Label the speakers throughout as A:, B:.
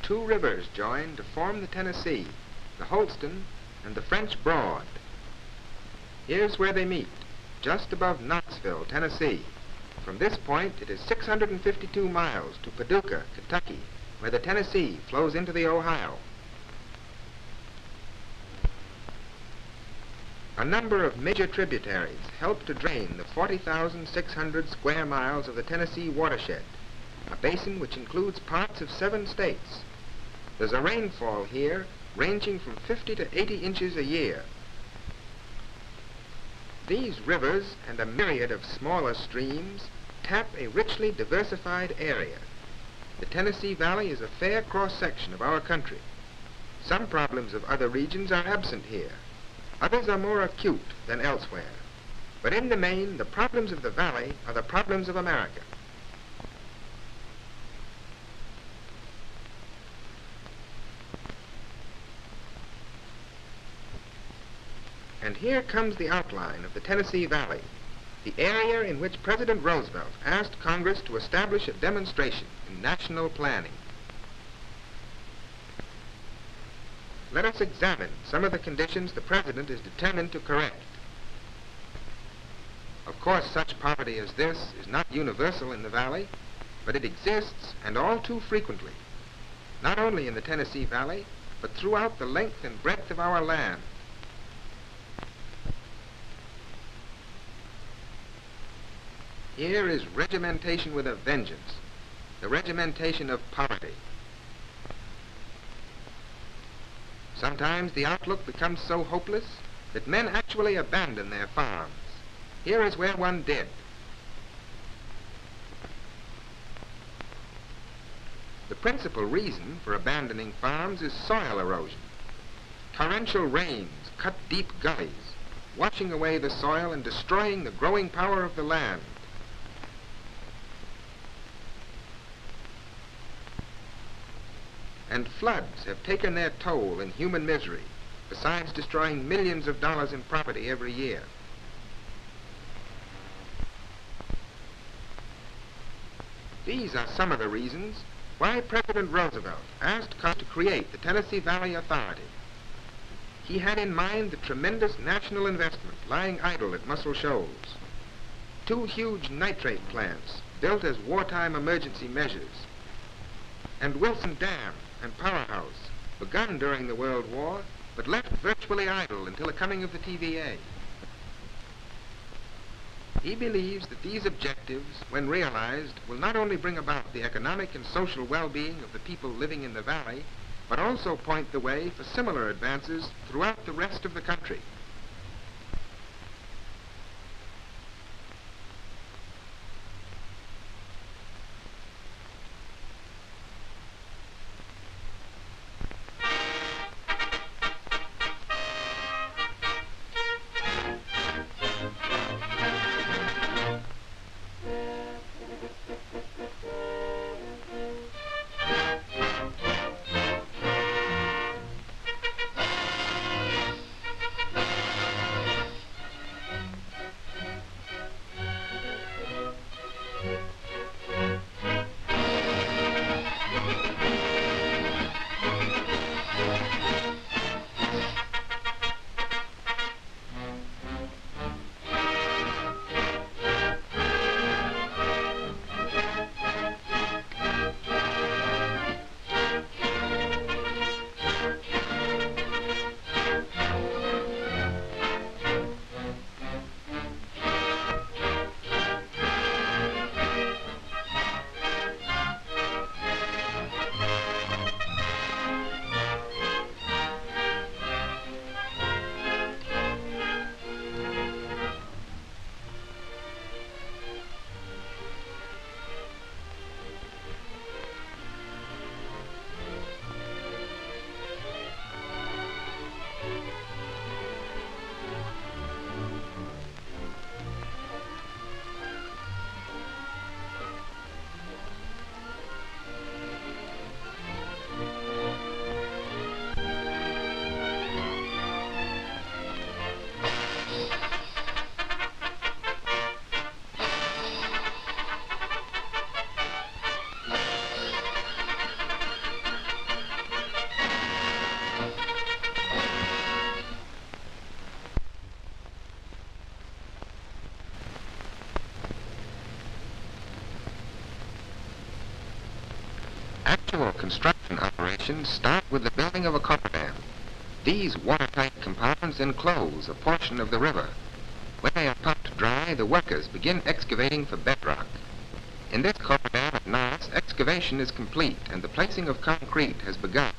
A: two rivers join to form the Tennessee, the Holston and the French Broad. Here's where they meet, just above Knoxville, Tennessee. From this point, it is 652 miles to Paducah, Kentucky, where the Tennessee flows into the Ohio. A number of major tributaries help to drain the 40,600 square miles of the Tennessee watershed, a basin which includes parts of 7 states. There's a rainfall here ranging from 50 to 80 inches a year. These rivers and a myriad of smaller streams tap a richly diversified area. The Tennessee Valley is a fair cross-section of our country. Some problems of other regions are absent here. Others are more acute than elsewhere. But in the main, the problems of the valley are the problems of America. And here comes the outline of the Tennessee Valley, the area in which President Roosevelt asked Congress to establish a demonstration in national planning. Let us examine some of the conditions the President is determined to correct. Of course, such poverty as this is not universal in the valley, but it exists, and all too frequently, not only in the Tennessee Valley, but throughout the length and breadth of our land. Here is regimentation with a vengeance, the regimentation of poverty. Sometimes the outlook becomes so hopeless that men actually abandon their farms. Here is where one did. The principal reason for abandoning farms is soil erosion. Torrential rains cut deep gullies, washing away the soil and destroying the growing power of the land. And floods have taken their toll in human misery, besides destroying millions of dollars in property every year. These are some of the reasons why President Roosevelt asked Congress to create the Tennessee Valley Authority. He had in mind the tremendous national investment lying idle at Muscle Shoals, 2 huge nitrate plants built as wartime emergency measures, and Wilson Dam and powerhouse, begun during the World War, but left virtually idle until the coming of the TVA. He believes that these objectives, when realized, will not only bring about the economic and social well-being of the people living in the valley, but also point the way for similar advances throughout the rest of the country. usual construction operations start with the building of a cofferdam. These watertight compounds enclose a portion of the river. When they are pumped dry, the workers begin excavating for bedrock. In this cofferdam at Niles, excavation is complete and the placing of concrete has begun.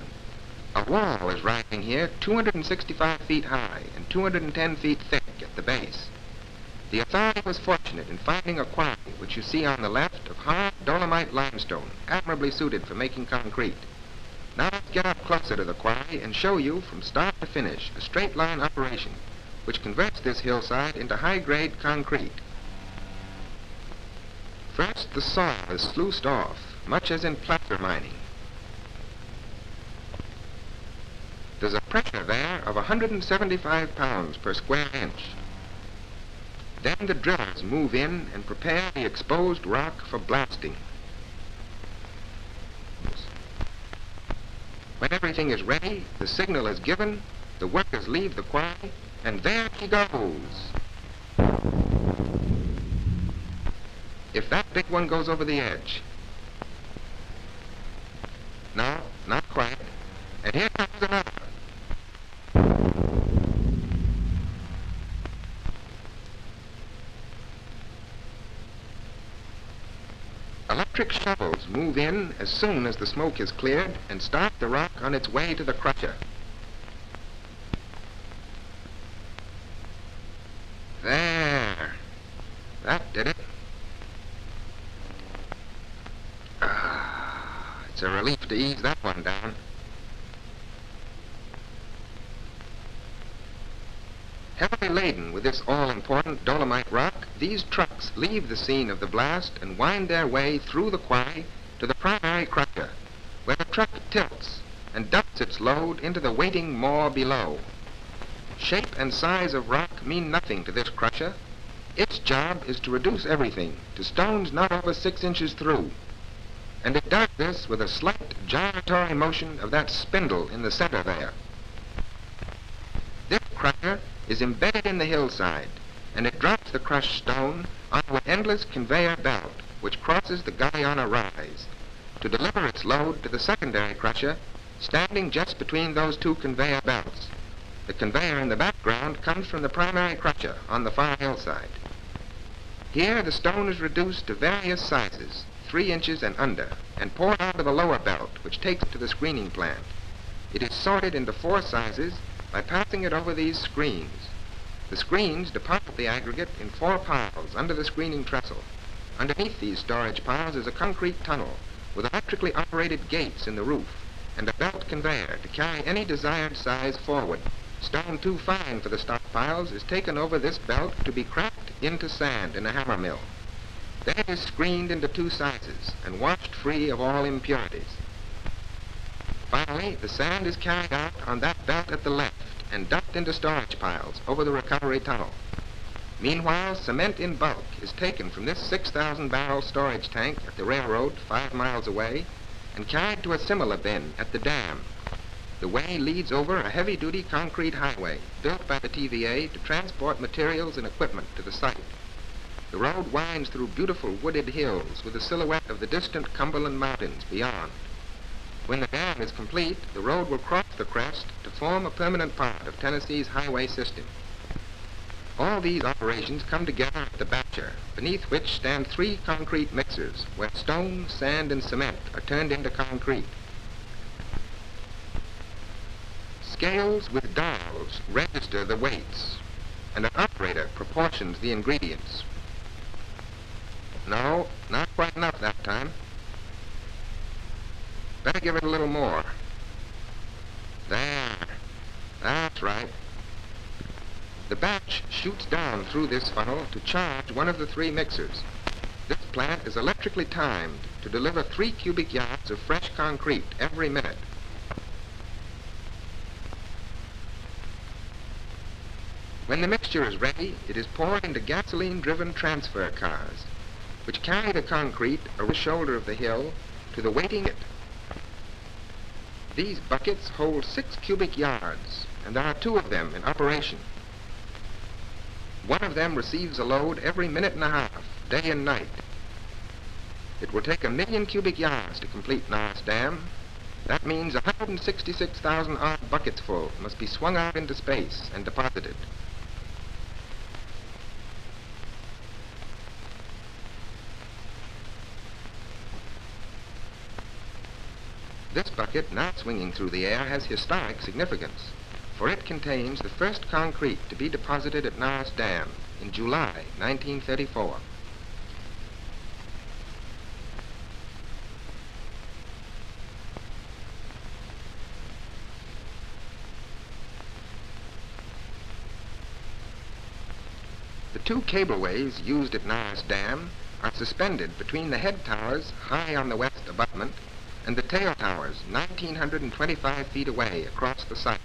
A: A wall is rising here 265 feet high and 210 feet thick at the base. The authority was fortunate in finding a quarry, which you see on the left, of hard dolomite limestone, admirably suited for making concrete. Now let's get up closer to the quarry and show you from start to finish a straight line operation which converts this hillside into high-grade concrete. First, the soil is sluiced off, much as in placer mining. There's a pressure there of 175 pounds per square inch. Then the drillers move in and prepare the exposed rock for blasting. When everything is ready, the signal is given, the workers leave the quarry, and there he goes. If that big one goes over the edge. No, not quite. And here comes another. Electric shovels move in as soon as the smoke is cleared and start the rock on its way to the crusher. There. That did it. It's a relief to ease that one down. Heavily laden with this all-important dolomite rock, these trucks leave the scene of the blast and wind their way through the quarry to the primary crusher, where the truck tilts and dumps its load into the waiting maw below. Shape and size of rock mean nothing to this crusher. Its job is to reduce everything to stones not over 6 inches through. And it does this with a slight gyratory motion of that spindle in the center there. This crusher is embedded in the hillside, and it drops the crushed stone onto an endless conveyor belt which crosses the Galiana rise to deliver its load to the secondary crusher standing just between those two conveyor belts. The conveyor in the background comes from the primary crusher on the far hillside. Here the stone is reduced to various sizes, 3 inches and under, and poured onto the lower belt, which takes it to the screening plant. It is sorted into 4 sizes by passing it over these screens. The screens deposit the aggregate in 4 piles under the screening trestle. Underneath these storage piles is a concrete tunnel with electrically operated gates in the roof and a belt conveyor to carry any desired size forward. Stone too fine for the stockpiles is taken over this belt to be cracked into sand in a hammer mill. Then it is screened into 2 sizes and washed free of all impurities. Finally, the sand is carried out on that belt at the left and dumped into storage piles over the recovery tunnel. Meanwhile, cement in bulk is taken from this 6,000-barrel storage tank at the railroad 5 miles away and carried to a similar bin at the dam. The way leads over a heavy-duty concrete highway built by the TVA to transport materials and equipment to the site. The road winds through beautiful wooded hills with the silhouette of the distant Cumberland Mountains beyond. When the dam is complete, the road will cross the crest to form a permanent part of Tennessee's highway system. All these operations come together at the Batcher, beneath which stand 3 concrete mixers, where stone, sand, and cement are turned into concrete. Scales with dials register the weights, and an operator proportions the ingredients. No, not quite enough that time. Better give it a little more. There. That's right. The batch shoots down through this funnel to charge one of the 3 mixers. This plant is electrically timed to deliver 3 cubic yards of fresh concrete every minute. When the mixture is ready, it is poured into gasoline-driven transfer cars, which carry the concrete over the shoulder of the hill to the waiting pit. These buckets hold 6 cubic yards, and there are 2 of them in operation. One of them receives a load every minute and a half, day and night. It will take 1,000,000 cubic yards to complete Norris Dam. That means 166,000 odd buckets full must be swung out into space and deposited. This bucket, now swinging through the air, has historic significance, for it contains the first concrete to be deposited at Norris Dam in July 1934. The two cableways used at Norris Dam are suspended between the head towers high on the west abutment and the tail towers 1,925 feet away across the site.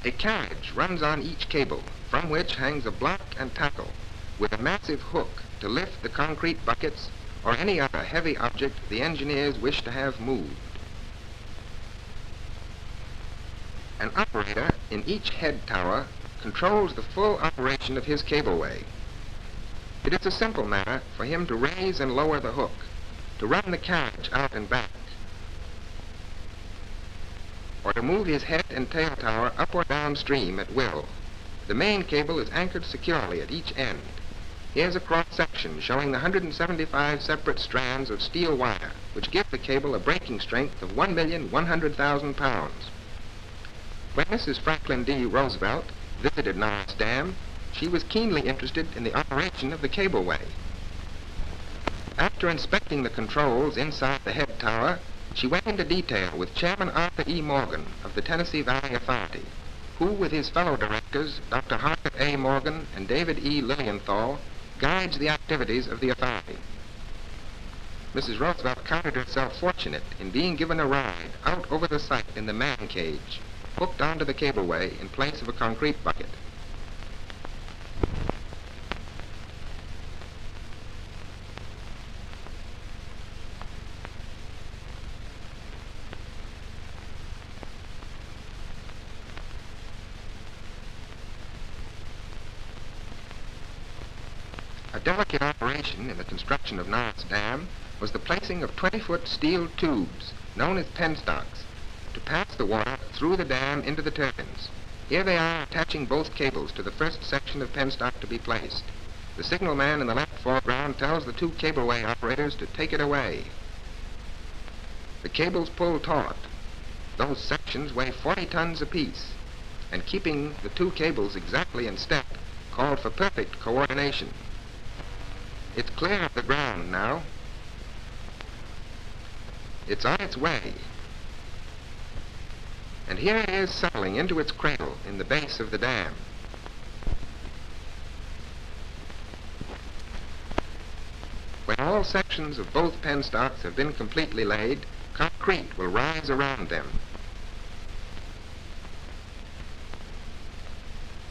A: A carriage runs on each cable, from which hangs a block and tackle with a massive hook to lift the concrete buckets or any other heavy object the engineers wish to have moved. An operator in each head tower controls the full operation of his cableway. It is a simple matter for him to raise and lower the hook, to run the carriage out and back, or to move his head and tail tower up or downstream at will. The main cable is anchored securely at each end. Here's a cross-section showing the 175 separate strands of steel wire, which give the cable a breaking strength of 1,100,000 pounds. When Mrs. Franklin D. Roosevelt visited Norris Dam, she was keenly interested in the operation of the cableway. After inspecting the controls inside the head tower, she went into detail with Chairman Arthur E. Morgan of the Tennessee Valley Authority, who, with his fellow directors, Dr. Harker A. Morgan and David E. Lilienthal, guides the activities of the authority. Mrs. Roosevelt counted herself fortunate in being given a ride out over the site in the man cage, hooked onto the cableway in place of a concrete bucket. A delicate operation in the construction of Norris Dam was the placing of 20-foot steel tubes, known as penstocks, to pass the water through the dam into the turbines. Here they are, attaching both cables to the first section of penstock to be placed. The signalman in the left foreground tells the two cableway operators to take it away. The cables pull taut. Those sections weigh 40 tons apiece, and keeping the two cables exactly in step called for perfect coordination. It's clear of the ground now. It's on its way. And here it is settling into its cradle in the base of the dam. When all sections of both penstocks have been completely laid, concrete will rise around them.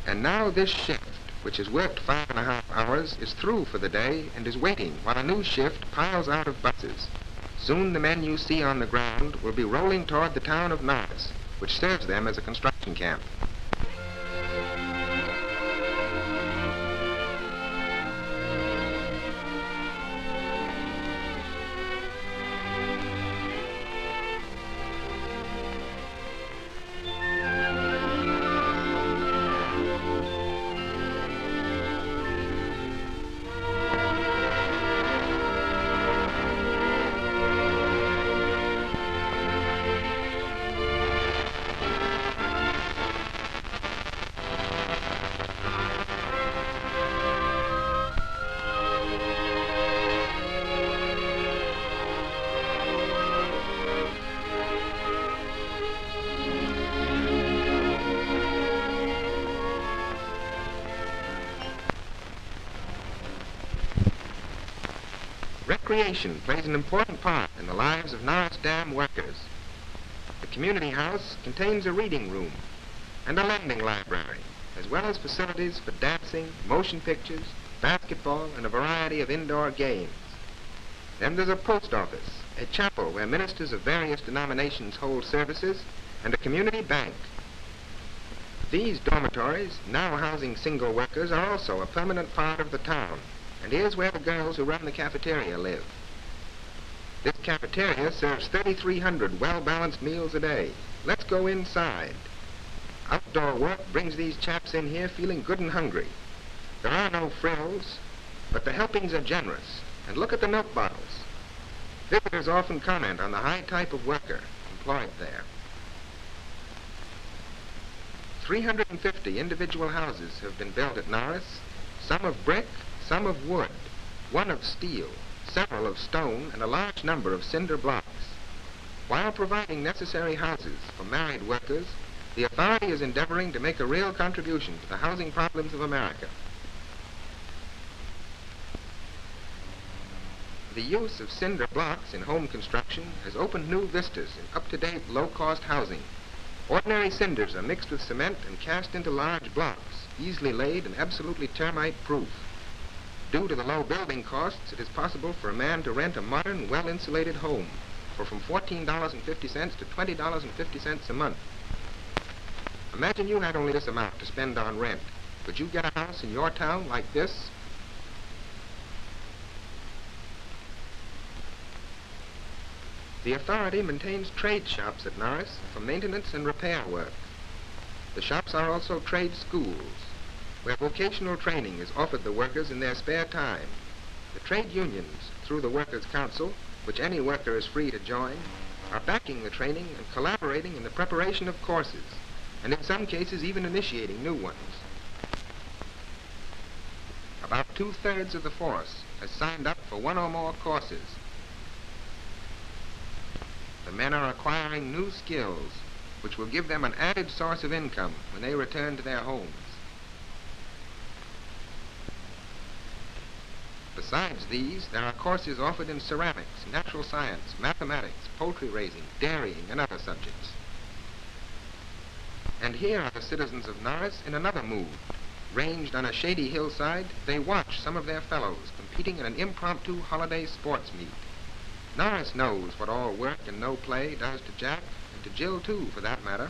A: And now this shift, which has worked 5.5 hours, is through for the day and is waiting while a new shift piles out of buses. Soon the men you see on the ground will be rolling toward the town of Norris, which serves them as a construction camp. Recreation plays an important part in the lives of Norris Dam workers. The community house contains a reading room and a lending library, as well as facilities for dancing, motion pictures, basketball, and a variety of indoor games. Then there's a post office, a chapel where ministers of various denominations hold services, and a community bank. These dormitories, now housing single workers, are also a permanent part of the town. And here's where the girls who run the cafeteria live. This cafeteria serves 3,300 well-balanced meals a day. Let's go inside. Outdoor work brings these chaps in here feeling good and hungry. There are no frills, but the helpings are generous. And look at the milk bottles. Visitors often comment on the high type of worker employed there. 350 individual houses have been built at Norris, some of brick, some of wood, one of steel, several of stone, and a large number of cinder blocks. While providing necessary houses for married workers, the authority is endeavoring to make a real contribution to the housing problems of America. The use of cinder blocks in home construction has opened new vistas in up-to-date, low-cost housing. Ordinary cinders are mixed with cement and cast into large blocks, easily laid and absolutely termite-proof. Due to the low building costs, it is possible for a man to rent a modern, well-insulated home for from $14.50 to $20.50 a month. Imagine you had only this amount to spend on rent. Could you get a house in your town like this? The authority maintains trade shops at Norris for maintenance and repair work. The shops are also trade schools, where vocational training is offered the workers in their spare time. The trade unions, through the Workers' Council, which any worker is free to join, are backing the training and collaborating in the preparation of courses, and in some cases even initiating new ones. About 2/3 of the force has signed up for one or more courses. The men are acquiring new skills, which will give them an added source of income when they return to their homes. Besides these, there are courses offered in ceramics, natural science, mathematics, poultry raising, dairying, and other subjects. And here are the citizens of Norris in another mood. Ranged on a shady hillside, they watch some of their fellows competing in an impromptu holiday sports meet. Norris knows what all work and no play does to Jack, and to Jill too, for that matter.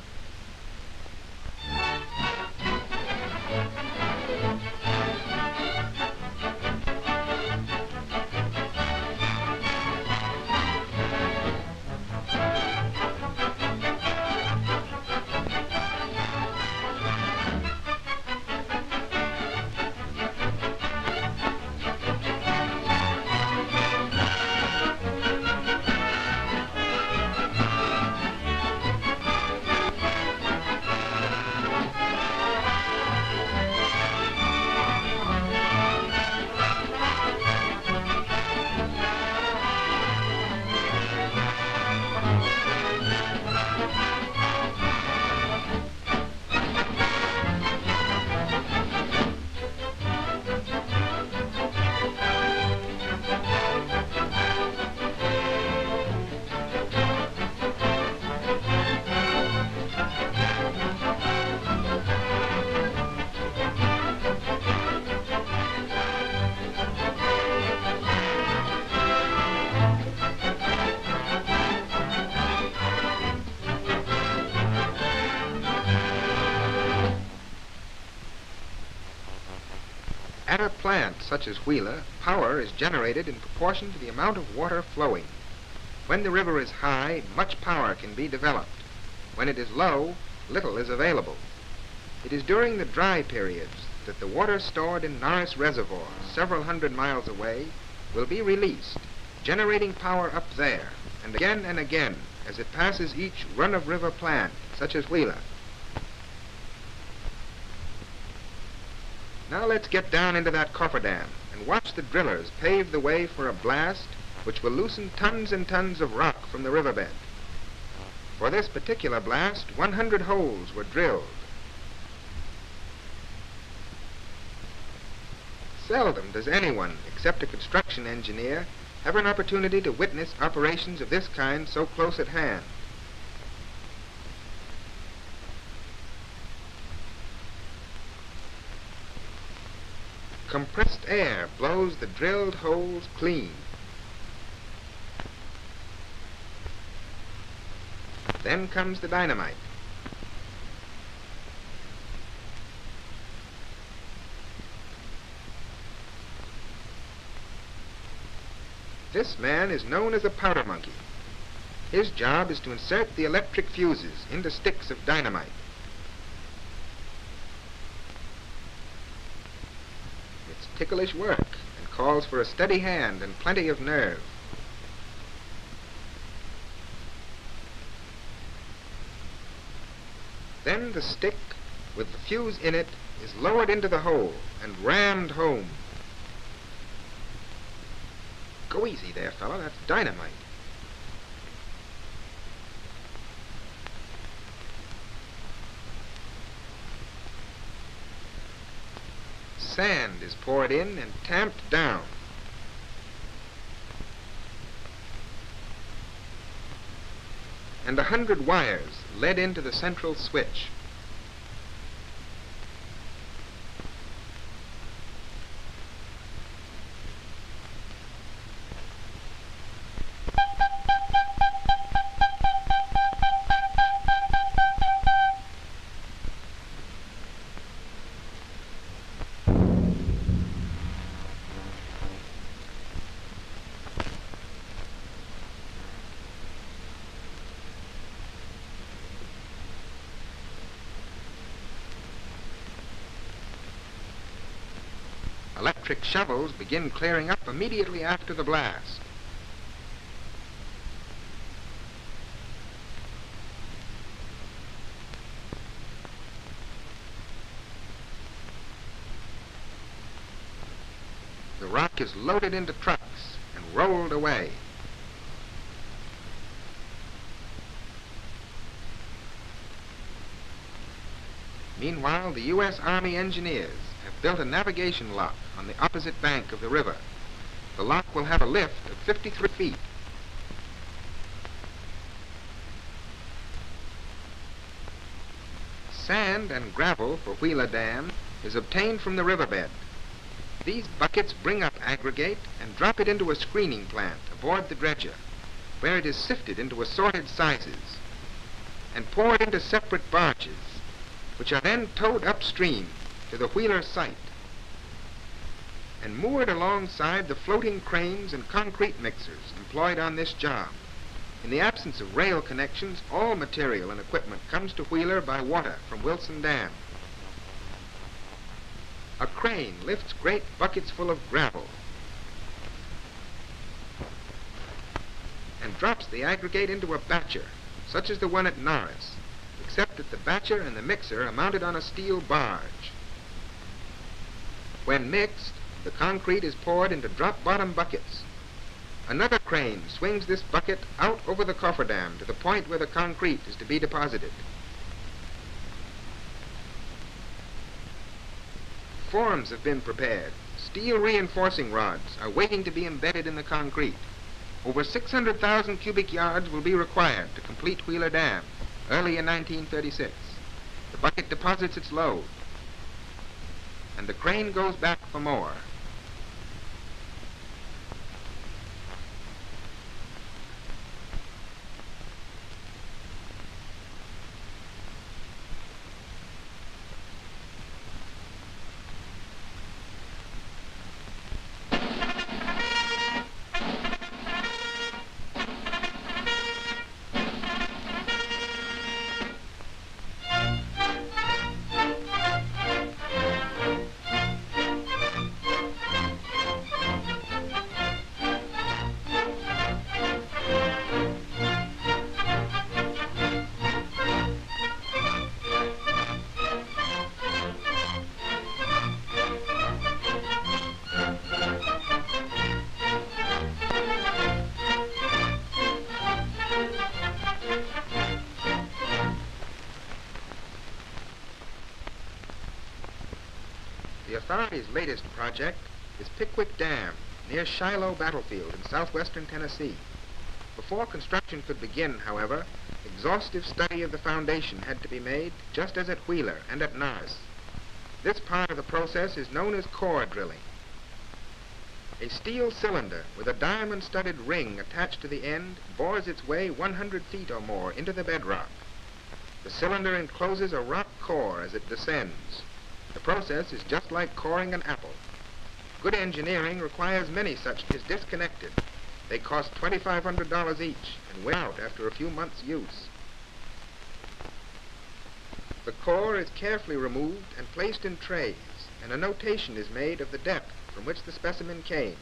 A: At a plant such as Wheeler, power is generated in proportion to the amount of water flowing. When the river is high, much power can be developed. When it is low, little is available. It is during the dry periods that the water stored in Norris Reservoir, several hundred miles away, will be released, generating power up there, and again as it passes each run-of-river plant, such as Wheeler. Now let's get down into that cofferdam and watch the drillers pave the way for a blast which will loosen tons and tons of rock from the riverbed. For this particular blast, 100 holes were drilled. Seldom does anyone, except a construction engineer, have an opportunity to witness operations of this kind so close at hand. Compressed air blows the drilled holes clean. Then comes the dynamite. This man is known as a powder monkey. His job is to insert the electric fuses into sticks of dynamite. It's ticklish work and calls for a steady hand and plenty of nerve. Then the stick with the fuse in it is lowered into the hole and rammed home. Go easy there, fella. That's dynamite. Sand is poured in and tamped down. And 100 wires led into the central switch. Electric shovels begin clearing up immediately after the blast. The rock is loaded into trucks and rolled away. Meanwhile, the U.S. Army engineers have built a navigation lock on the opposite bank of the river. The lock will have a lift of 53 feet. Sand and gravel for Wheeler Dam is obtained from the riverbed. These buckets bring up aggregate and drop it into a screening plant aboard the dredger, where it is sifted into assorted sizes and poured into separate barges, which are then towed upstream to the Wheeler site and moored alongside the floating cranes and concrete mixers employed on this job. In the absence of rail connections, all material and equipment comes to Wheeler by water from Wilson Dam. A crane lifts great buckets full of gravel and drops the aggregate into a batcher, such as the one at Norris, except that the batcher and the mixer are mounted on a steel barge. When mixed, the concrete is poured into drop-bottom buckets. Another crane swings this bucket out over the cofferdam to the point where the concrete is to be deposited. Forms have been prepared. Steel reinforcing rods are waiting to be embedded in the concrete. Over 600,000 cubic yards will be required to complete Wheeler Dam early in 1936. The bucket deposits its load, and the crane goes back for more. The authorities' latest project is Pickwick Dam, near Shiloh Battlefield in southwestern Tennessee. Before construction could begin, however, exhaustive study of the foundation had to be made, just as at Wheeler and at Norris. This part of the process is known as core drilling. A steel cylinder with a diamond-studded ring attached to the end bores its way 100 feet or more into the bedrock. The cylinder encloses a rock core as it descends. The process is just like coring an apple. Good engineering requires many such is disconnected, They cost $2,500 each and wear out after a few months' use. The core is carefully removed and placed in trays, and a notation is made of the depth from which the specimen came.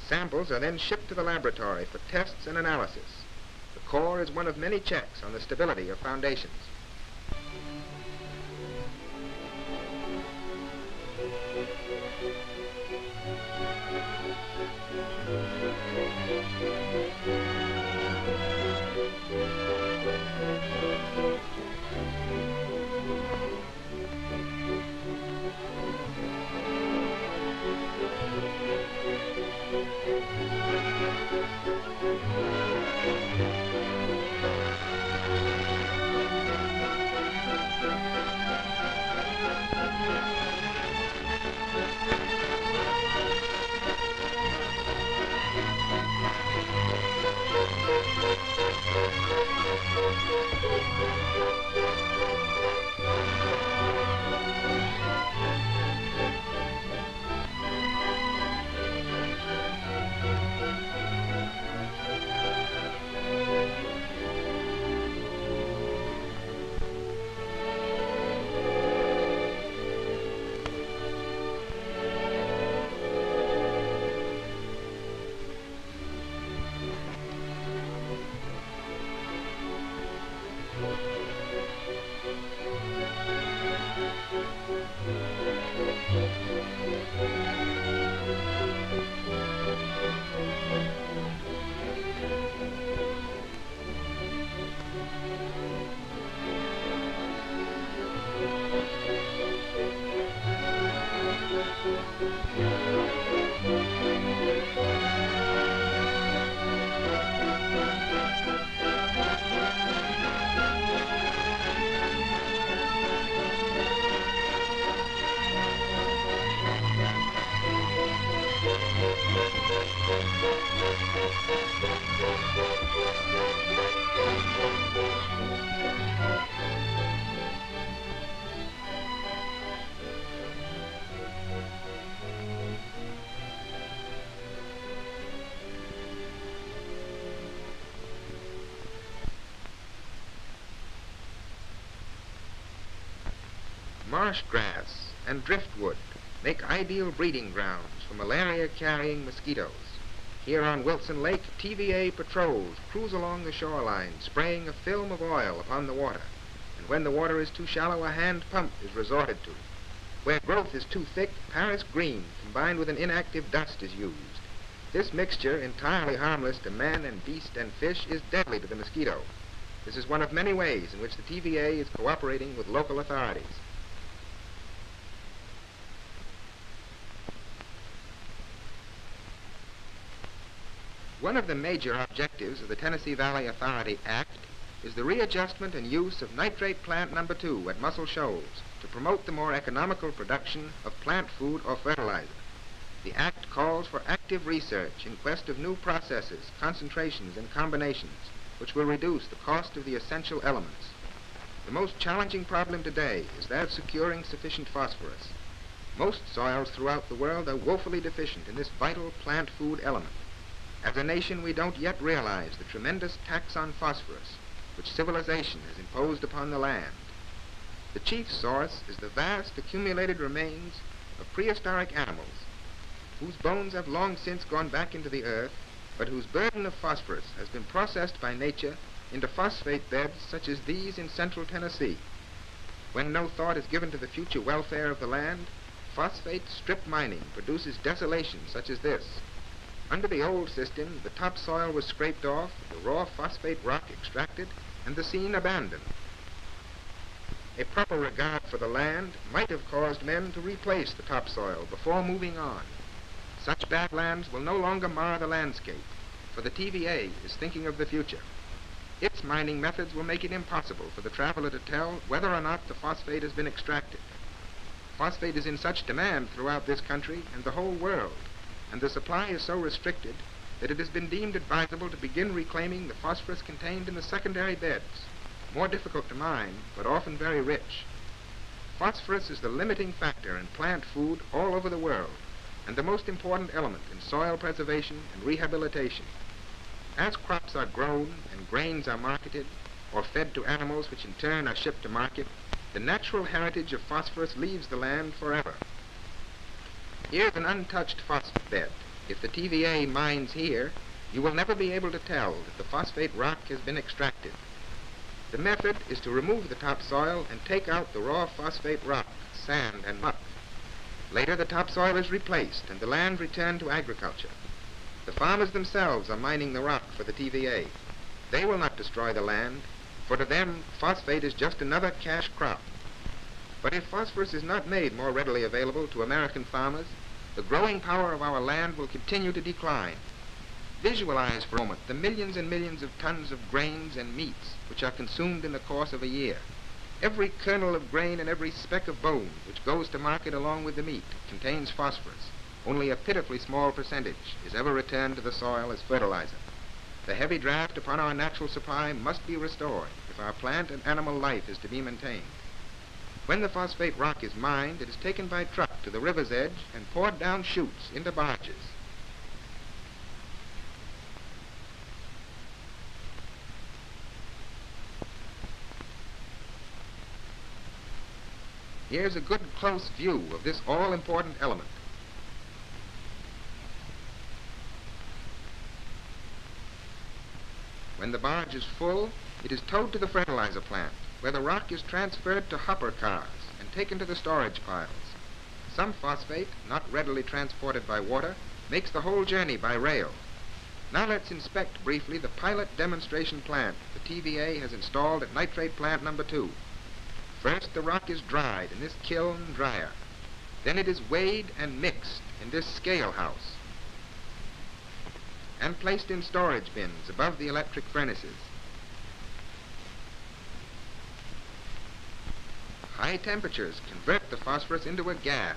A: Samples are then shipped to the laboratory for tests and analysis. The core is one of many checks on the stability of foundations. Marsh grass and driftwood make ideal breeding grounds for malaria-carrying mosquitoes. Here on Wilson Lake, TVA patrols cruise along the shoreline, spraying a film of oil upon the water. And when the water is too shallow, a hand pump is resorted to. Where growth is too thick, Paris green combined with an inactive dust is used. This mixture, entirely harmless to man and beast and fish, is deadly to the mosquito. This is one of many ways in which the TVA is cooperating with local authorities. One of the major objectives of the Tennessee Valley Authority Act is the readjustment and use of nitrate plant number 2 at Muscle Shoals to promote the more economical production of plant food or fertilizer. The Act calls for active research in quest of new processes, concentrations, and combinations which will reduce the cost of the essential elements. The most challenging problem today is that of securing sufficient phosphorus. Most soils throughout the world are woefully deficient in this vital plant food element. As a nation, we don't yet realize the tremendous tax on phosphorus which civilization has imposed upon the land. The chief source is the vast accumulated remains of prehistoric animals whose bones have long since gone back into the earth, but whose burden of phosphorus has been processed by nature into phosphate beds such as these in central Tennessee. When no thought is given to the future welfare of the land, phosphate strip mining produces desolation such as this. Under the old system, the topsoil was scraped off, the raw phosphate rock extracted, and the scene abandoned. A proper regard for the land might have caused men to replace the topsoil before moving on. Such badlands will no longer mar the landscape, for the TVA is thinking of the future. Its mining methods will make it impossible for the traveler to tell whether or not the phosphate has been extracted. Phosphate is in such demand throughout this country and the whole world, and the supply is so restricted that it has been deemed advisable to begin reclaiming the phosphorus contained in the secondary beds, more difficult to mine, but often very rich. Phosphorus is the limiting factor in plant food all over the world, and the most important element in soil preservation and rehabilitation. As crops are grown and grains are marketed or fed to animals which in turn are shipped to market, the natural heritage of phosphorus leaves the land forever. Here's an untouched phosphate bed. If the TVA mines here, you will never be able to tell that the phosphate rock has been extracted. The method is to remove the topsoil and take out the raw phosphate rock, sand, and muck. Later, the topsoil is replaced and the land returned to agriculture. The farmers themselves are mining the rock for the TVA. They will not destroy the land, for to them, phosphate is just another cash crop. But if phosphorus is not made more readily available to American farmers, the growing power of our land will continue to decline. Visualize for a moment the millions and millions of tons of grains and meats which are consumed in the course of a year. Every kernel of grain and every speck of bone which goes to market along with the meat contains phosphorus. Only a pitifully small percentage is ever returned to the soil as fertilizer. The heavy draft upon our natural supply must be restored if our plant and animal life is to be maintained. When the phosphate rock is mined, it is taken by truck to the river's edge and poured down chutes into barges. Here's a good close view of this all-important element. When the barge is full, it is towed to the fertilizer plant, where the rock is transferred to hopper cars and taken to the storage piles. Some phosphate, not readily transported by water, makes the whole journey by rail. Now let's inspect briefly the pilot demonstration plant the TVA has installed at nitrate plant number 2. First, the rock is dried in this kiln dryer. Then it is weighed and mixed in this scale house and placed in storage bins above the electric furnaces. High temperatures convert the phosphorus into a gas.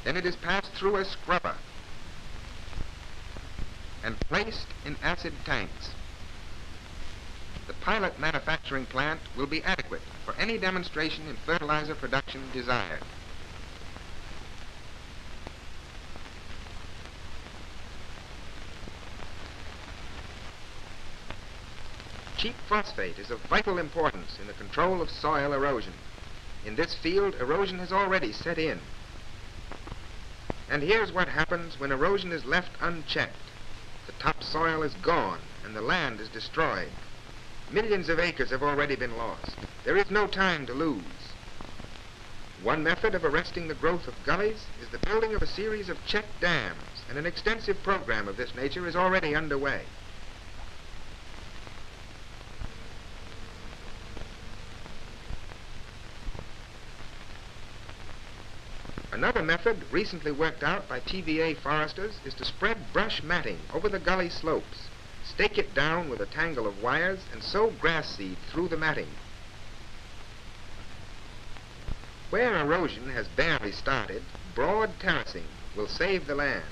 A: Then it is passed through a scrubber and placed in acid tanks. The pilot manufacturing plant will be adequate for any demonstration in fertilizer production desired. Cheap phosphate is of vital importance in the control of soil erosion. In this field, erosion has already set in. And here's what happens when erosion is left unchecked. The topsoil is gone and the land is destroyed. Millions of acres have already been lost. There is no time to lose. One method of arresting the growth of gullies is the building of a series of check dams, and an extensive program of this nature is already underway. Another method recently worked out by TVA foresters is to spread brush matting over the gully slopes, stake it down with a tangle of wires, and sow grass seed through the matting. Where erosion has barely started, broad terracing will save the land.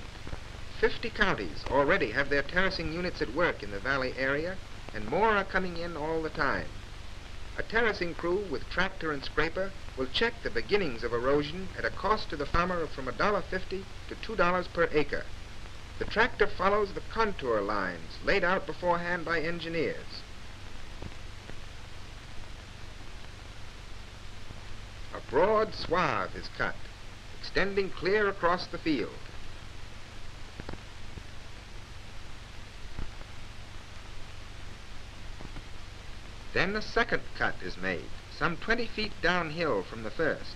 A: 50 counties already have their terracing units at work in the valley area, and more are coming in all the time. A terracing crew with tractor and scraper will check the beginnings of erosion at a cost to the farmer of from $1.50 to $2 per acre. The tractor follows the contour lines laid out beforehand by engineers. A broad swath is cut, extending clear across the field. Then a second cut is made, some 20 feet downhill from the first.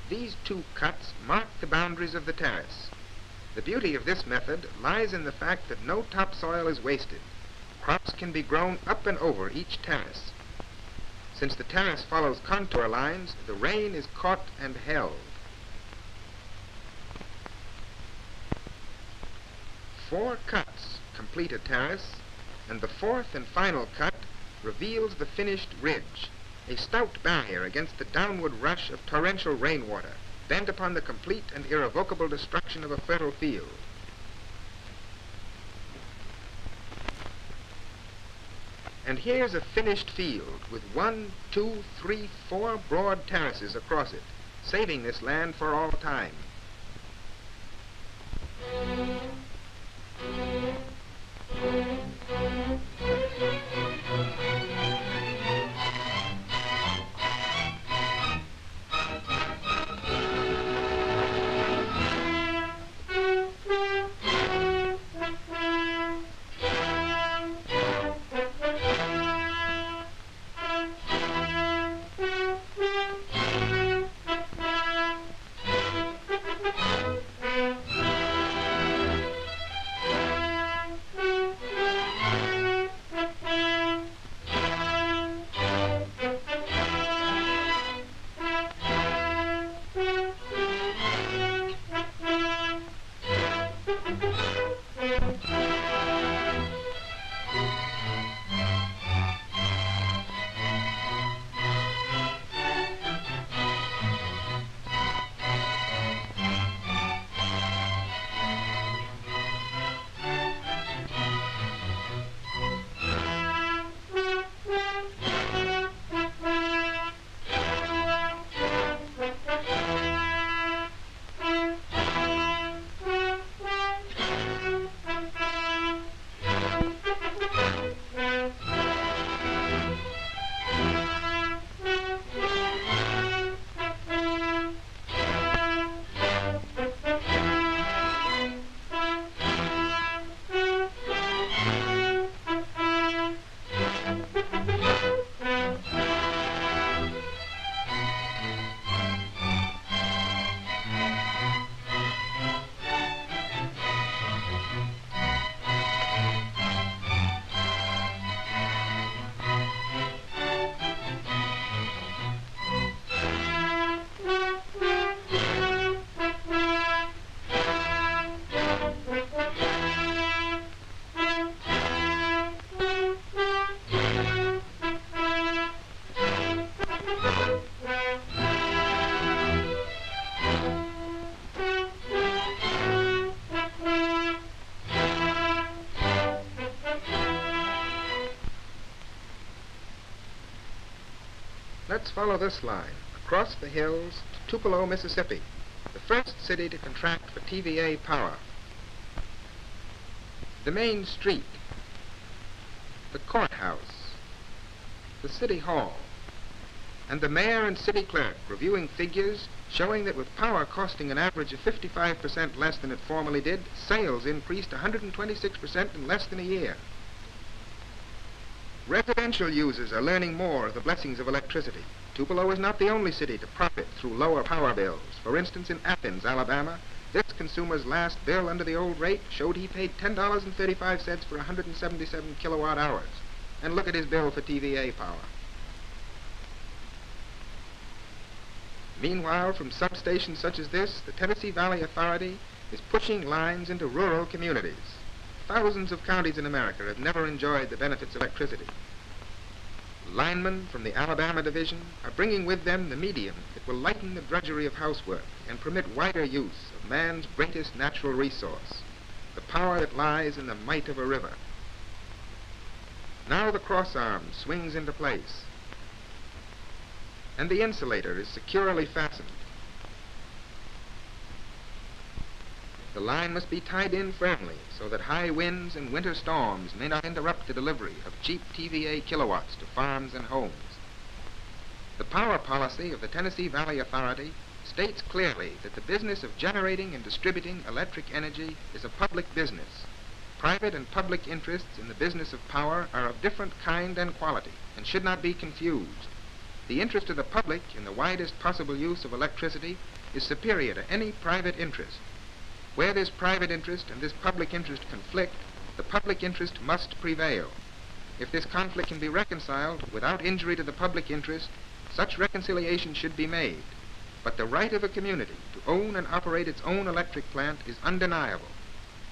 A: These two cuts mark the boundaries of the terrace. The beauty of this method lies in the fact that no topsoil is wasted. Crops can be grown up and over each terrace. Since the terrace follows contour lines, the rain is caught and held. 4 cuts complete a terrace, and the fourth and final cut reveals the finished ridge, a stout barrier against the downward rush of torrential rainwater, bent upon the complete and irrevocable destruction of a fertile field. And here's a finished field with 1, 2, 3, 4 broad terraces across it, saving this land for all time. Let's follow this line across the hills to Tupelo, Mississippi, the first city to contract for TVA power. The main street, the courthouse, the city hall, and the mayor and city clerk reviewing figures showing that with power costing an average of 55% less than it formerly did, sales increased 126% in less than a year. Residential users are learning more of the blessings of electricity. Tupelo is not the only city to profit through lower power bills. For instance, in Athens, Alabama, this consumer's last bill under the old rate showed he paid $10.35 for 177 kilowatt hours. And look at his bill for TVA power. Meanwhile, from substations such as this, the Tennessee Valley Authority is pushing lines into rural communities. Thousands of counties in America have never enjoyed the benefits of electricity. Linemen from the Alabama division are bringing with them the medium that will lighten the drudgery of housework and permit wider use of man's greatest natural resource, the power that lies in the might of a river. Now the crossarm swings into place, and the insulator is securely fastened. The line must be tied in firmly so that high winds and winter storms may not interrupt the delivery of cheap TVA kilowatts to farms and homes. The power policy of the Tennessee Valley Authority states clearly that the business of generating and distributing electric energy is a public business. Private and public interests in the business of power are of different kind and quality and should not be confused. The interest of the public in the widest possible use of electricity is superior to any private interest. Where this private interest and this public interest conflict, the public interest must prevail. If this conflict can be reconciled without injury to the public interest, such reconciliation should be made. But the right of a community to own and operate its own electric plant is undeniable.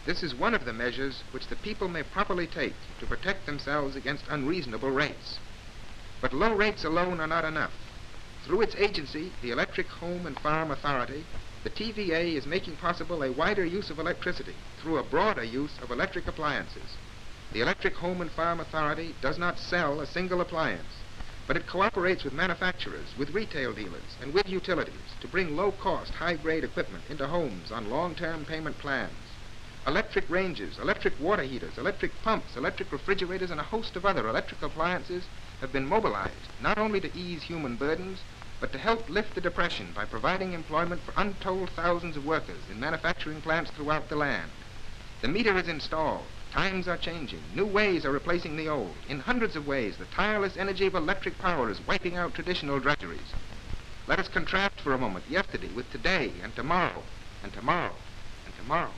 A: This is one of the measures which the people may properly take to protect themselves against unreasonable rates. But low rates alone are not enough. Through its agency, the Electric Home and Farm Authority, the TVA is making possible a wider use of electricity through a broader use of electric appliances. The Electric Home and Farm Authority does not sell a single appliance, but it cooperates with manufacturers, with retail dealers, and with utilities to bring low-cost, high-grade equipment into homes on long-term payment plans. Electric ranges, electric water heaters, electric pumps, electric refrigerators, and a host of other electric appliances have been mobilized not only to ease human burdens, but to help lift the depression by providing employment for untold thousands of workers in manufacturing plants throughout the land. The meter is installed. Times are changing. New ways are replacing the old. In hundreds of ways, the tireless energy of electric power is wiping out traditional drudgeries. Let us contrast for a moment yesterday with today and tomorrow, and tomorrow, and tomorrow.